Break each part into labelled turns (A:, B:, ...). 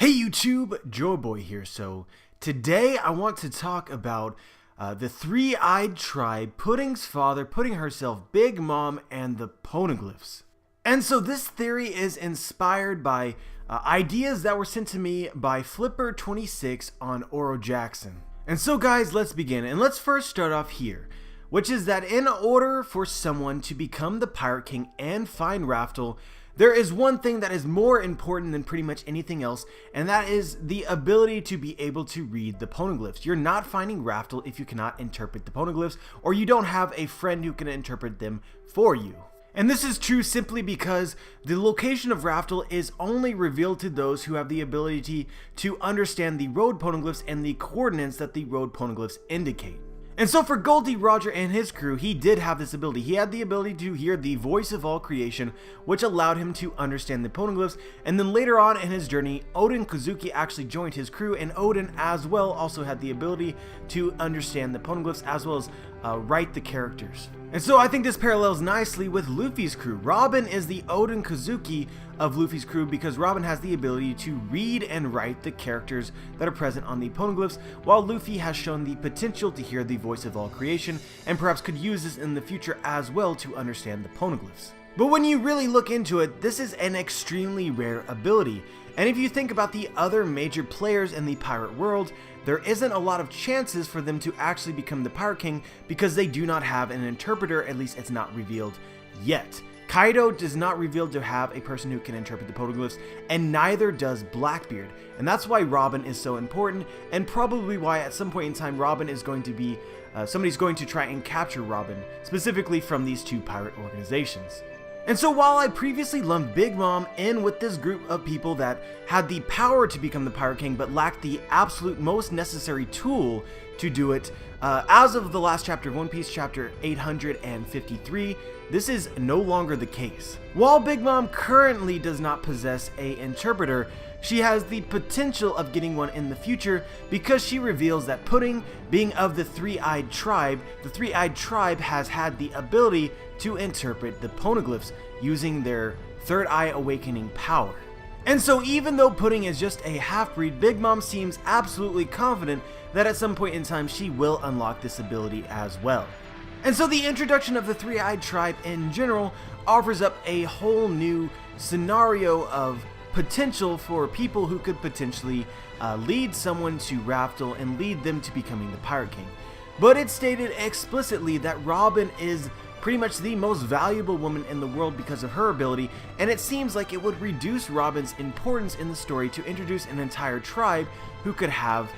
A: Hey YouTube, Joeboy here. So today I want to talk about the three-eyed tribe, Pudding's father, Pudding herself, Big Mom, and the poneglyphs. And so this theory is inspired by ideas that were sent to me by Flipper26 on Oro Jackson. And so guys, let's begin. And let's first start off here, which is that in order for someone to become the Pirate King and find Raftel, there is one thing that is more important than pretty much anything else, and that is the ability to be able to read the poneglyphs. You're not finding Raftel if you cannot interpret the poneglyphs, or you don't have a friend who can interpret them for you. And this is true simply because the location of Raftel is only revealed to those who have the ability to understand the road poneglyphs and the coordinates that the road poneglyphs indicate. And so for Goldie Roger and his crew, he did have this ability. He had the ability to hear the voice of all creation, which allowed him to understand the poneglyphs. And then later on in his journey, Odin Kozuki actually joined his crew, and Odin as well also had the ability to understand the poneglyphs as well as write the characters. And so I think this parallels nicely with Luffy's crew. Robin is the Odin Kozuki of Luffy's crew because Robin has the ability to read and write the characters that are present on the poneglyphs, while Luffy has shown the potential to hear the voice of all creation and perhaps could use this in the future as well to understand the poneglyphs. But when you really look into it, this is an extremely rare ability. And if you think about the other major players in the pirate world, there isn't a lot of chances for them to actually become the Pirate King because they do not have an interpreter, at least it's not revealed yet. Kaido does not reveal to have a person who can interpret the poneglyphs, and neither does Blackbeard. And that's why Robin is so important, and probably why at some point in time Robin is going to be, somebody's going to try and capture Robin, specifically from these two pirate organizations. And so while I previously lumped Big Mom in with this group of people that had the power to become the Pirate King but lacked the absolute most necessary tool to do it, as of the last chapter of One Piece, chapter 853, this is no longer the case. While Big Mom currently does not possess an interpreter, she has the potential of getting one in the future because she reveals that Pudding, being of the three-eyed tribe, the three-eyed tribe has had the ability to interpret the poneglyphs using their third eye awakening power. And so even though Pudding is just a half-breed, Big Mom seems absolutely confident that at some point in time she will unlock this ability as well. And so the introduction of the three-eyed tribe in general offers up a whole new scenario of potential for people who could potentially lead someone to Raftel and lead them to becoming the Pirate King. But it's stated explicitly that Robin is pretty much the most valuable woman in the world because of her ability, and it seems like it would reduce Robin's importance in the story to introduce an entire tribe who could have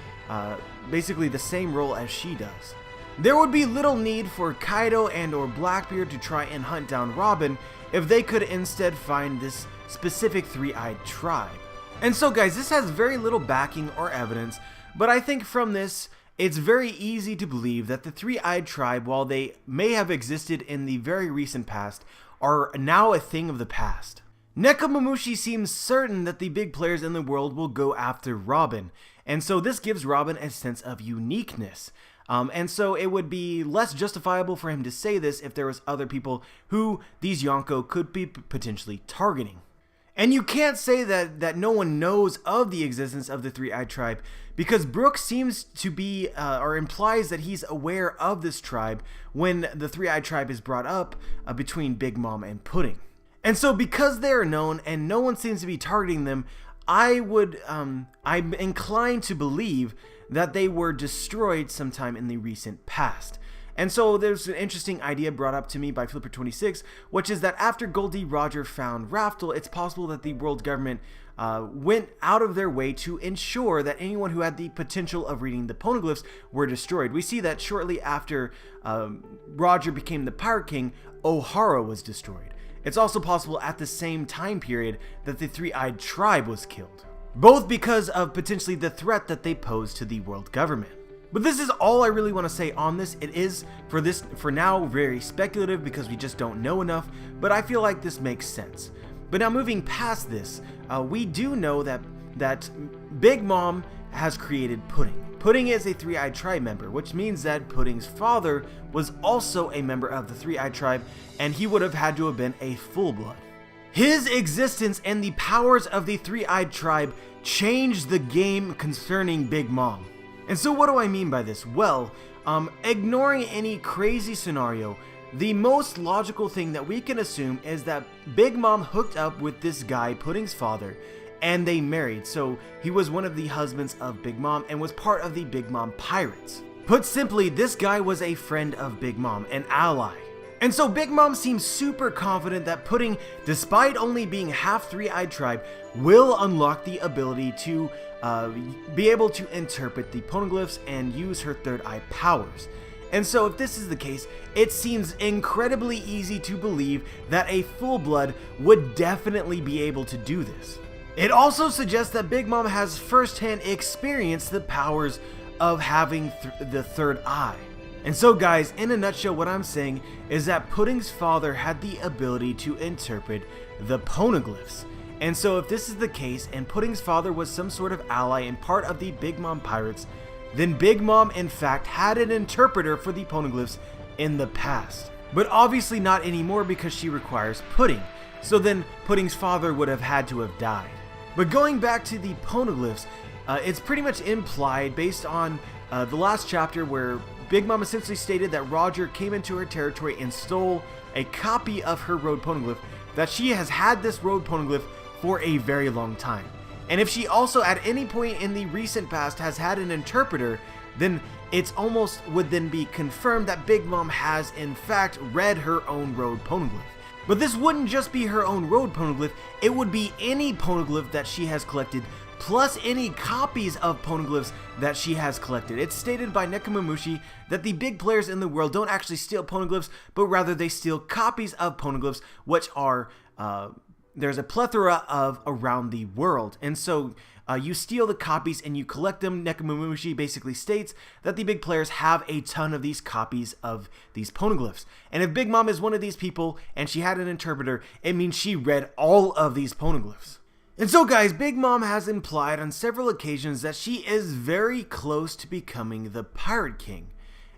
A: basically the same role as she does. There would be little need for Kaido and or Blackbeard to try and hunt down Robin if they could instead find this specific three-eyed tribe. And so guys, this has very little backing or evidence, but I think from this, it's very easy to believe that the three-eyed tribe, while they may have existed in the very recent past, are now a thing of the past. Nekomamushi seems certain that the big players in the world will go after Robin, and so this gives Robin a sense of uniqueness. And so it would be less justifiable for him to say this if there was other people who these Yonko could be potentially targeting. And you can't say that no one knows of the existence of the three-eyed tribe because Brooks seems to be, or implies that he's aware of this tribe when the three-eyed tribe is brought up between Big Mom and Pudding. And so because they are known and no one seems to be targeting them, I'm inclined to believe that they were destroyed sometime in the recent past. And so there's an interesting idea brought up to me by Flipper26, which is that after Goldie Roger found Raftel, it's possible that the world government went out of their way to ensure that anyone who had the potential of reading the poneglyphs were destroyed. We see that shortly after Roger became the Pirate King, O'Hara was destroyed. It's also possible at the same time period that the three-eyed tribe was killed, both because of potentially the threat that they pose to the world government. But this is all I really want to say on this. It is, for now, very speculative because we just don't know enough, but I feel like this makes sense. But now moving past this, we do know that Big Mom has created Pudding. Pudding is a three-eyed tribe member, which means that Pudding's father was also a member of the three-eyed tribe, and he would have had to have been a full-blood. His existence and the powers of the three-eyed tribe changed the game concerning Big Mom. And so what do I mean by this? Well, ignoring any crazy scenario, the most logical thing that we can assume is that Big Mom hooked up with this guy, Pudding's father, and they married. So he was one of the husbands of Big Mom and was part of the Big Mom Pirates. Put simply, this guy was a friend of Big Mom, an ally. And so Big Mom seems super confident that Pudding, despite only being half three-eyed tribe, will unlock the ability to be able to interpret the poneglyphs and use her third eye powers. And so if this is the case, it seems incredibly easy to believe that a full-blood would definitely be able to do this. It also suggests that Big Mom has first-hand experienced the powers of having the third eye. And so guys, in a nutshell, what I'm saying is that Pudding's father had the ability to interpret the poneglyphs. And so if this is the case, and Pudding's father was some sort of ally and part of the Big Mom Pirates, then Big Mom in fact had an interpreter for the poneglyphs in the past. But obviously not anymore because she requires Pudding. So then Pudding's father would have had to have died. But going back to the poneglyphs, it's pretty much implied based on the last chapter where Big Mom essentially stated that Roger came into her territory and stole a copy of her road poneglyph, that she has had this road poneglyph for a very long time. And if she also at any point in the recent past has had an interpreter, then it's almost would then be confirmed that Big Mom has in fact read her own road poneglyph. But this wouldn't just be her own road poneglyph, it would be any poneglyph that she has collected, plus any copies of poneglyphs that she has collected. It's stated by Nekomamushi that the big players in the world don't actually steal poneglyphs, but rather they steal copies of poneglyphs, which are, there's a plethora of around the world. And so you steal the copies and you collect them. Nekomamushi basically states that the big players have a ton of these copies of these poneglyphs. And if Big Mom is one of these people and she had an interpreter, it means she read all of these poneglyphs. And so guys, Big Mom has implied on several occasions that she is very close to becoming the Pirate King.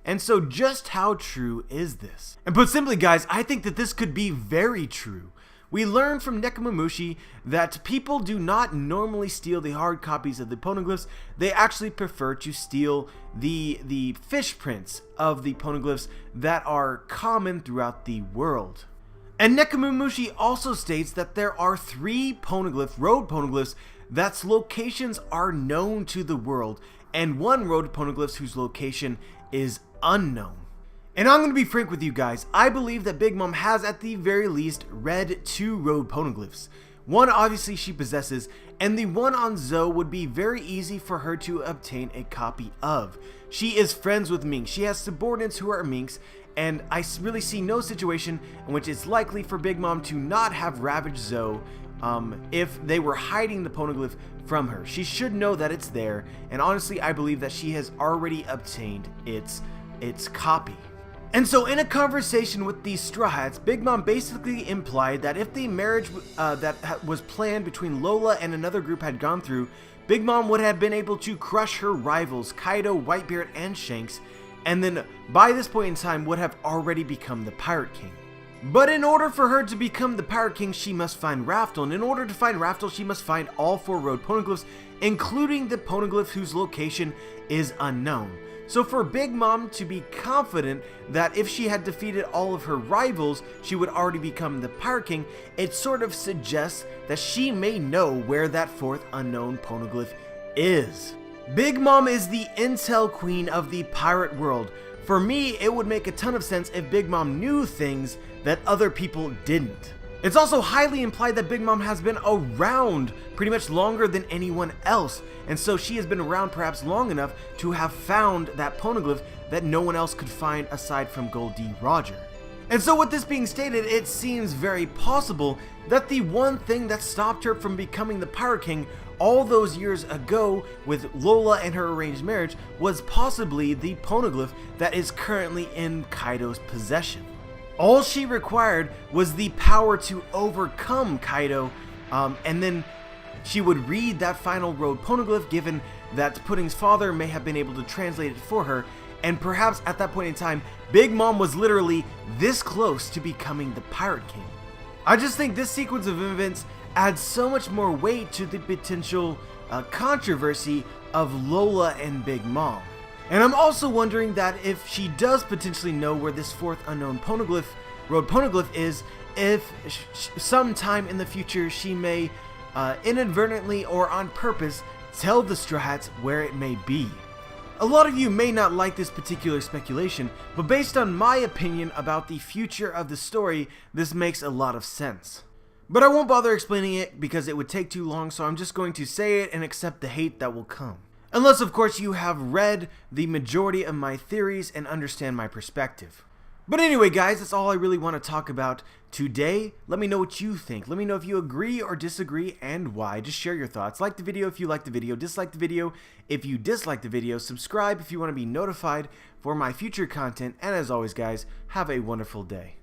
A: And so just how true is this? And put simply guys, I think that this could be very true. We learned from Nekomamushi that people do not normally steal the hard copies of the poneglyphs. They actually prefer to steal the fish prints of the poneglyphs that are common throughout the world. And Nekomamushi also states that there are 3 road poneglyphs that's locations are known to the world, and 1 road poneglyph whose location is unknown. And I'm going to be frank with you guys, I believe that Big Mom has at the very least read 2 road poneglyphs. One obviously she possesses, and the one on Zoe would be very easy for her to obtain a copy of. She is friends with minks, she has subordinates who are minks, and I really see no situation in which it's likely for Big Mom to not have ravaged Zoe if they were hiding the poneglyph from her. She should know that it's there, and honestly I believe that she has already obtained its copy. And so in a conversation with these Straw Hats, Big Mom basically implied that if the marriage that was planned between Lola and another group had gone through, Big Mom would have been able to crush her rivals Kaido, Whitebeard, and Shanks, and then by this point in time would have already become the Pirate King. But in order for her to become the Pirate King, she must find Raftel, and in order to find Raftel, she must find all 4 road poneglyphs, including the poneglyph whose location is unknown. So for Big Mom to be confident that if she had defeated all of her rivals, she would already become the Pirate King, it sort of suggests that she may know where that 4th unknown poneglyph is. Big Mom is the intel queen of the pirate world. For me, it would make a ton of sense if Big Mom knew things that other people didn't. It's also highly implied that Big Mom has been around pretty much longer than anyone else, and so she has been around perhaps long enough to have found that poneglyph that no one else could find aside from Goldie Roger. And so with this being stated, it seems very possible that the one thing that stopped her from becoming the Pirate King all those years ago with Lola and her arranged marriage was possibly the poneglyph that is currently in Kaido's possession. All she required was the power to overcome Kaido, and then she would read that final road poneglyph, given that Pudding's father may have been able to translate it for her, and perhaps at that point in time, Big Mom was literally this close to becoming the Pirate King. I just think this sequence of events adds so much more weight to the potential controversy of Lola and Big Mom. And I'm also wondering that if she does potentially know where this fourth unknown road poneglyph is, if sometime in the future she may inadvertently or on purpose tell the Straw Hats where it may be. A lot of you may not like this particular speculation, but based on my opinion about the future of the story, this makes a lot of sense. But I won't bother explaining it because it would take too long, so I'm just going to say it and accept the hate that will come. Unless, of course, you have read the majority of my theories and understand my perspective. But anyway, guys, that's all I really want to talk about today. Let me know what you think. Let me know if you agree or disagree and why. Just share your thoughts. Like the video if you like the video. Dislike the video if you dislike the video. Subscribe if you want to be notified for my future content. And as always, guys, have a wonderful day.